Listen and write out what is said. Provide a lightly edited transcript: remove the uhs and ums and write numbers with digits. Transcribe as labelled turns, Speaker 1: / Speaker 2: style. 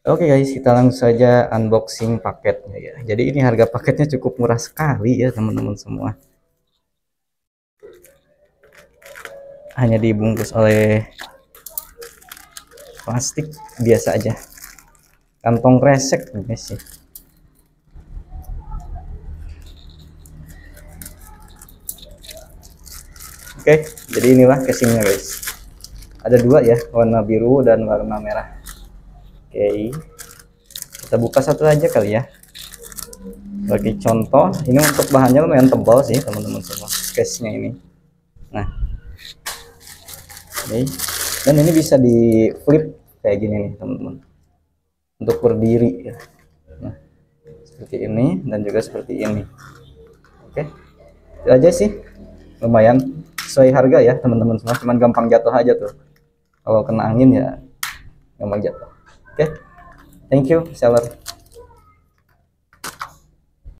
Speaker 1: Oke guys, kita langsung saja unboxing paketnya ya. Jadi ini harga paketnya cukup murah sekali ya teman-teman semua. Hanya dibungkus oleh plastik biasa aja. Kantong kresek guys ya. Oke, jadi inilah casingnya guys. Ada dua ya, warna biru dan warna merah. Oke, kita buka satu aja kali ya. Bagi contoh, ini untuk bahannya lumayan tebal sih teman-teman semua, case-nya ini. Nah, oke. Dan ini bisa di flip kayak gini nih teman-teman, untuk berdiri ya. Nah, seperti ini dan juga seperti ini. Oke, itu aja sih, lumayan sesuai harga ya teman-teman semua. Cuman gampang jatuh aja tuh, kalau kena angin ya gampang jatuh. Oke, thank you seller.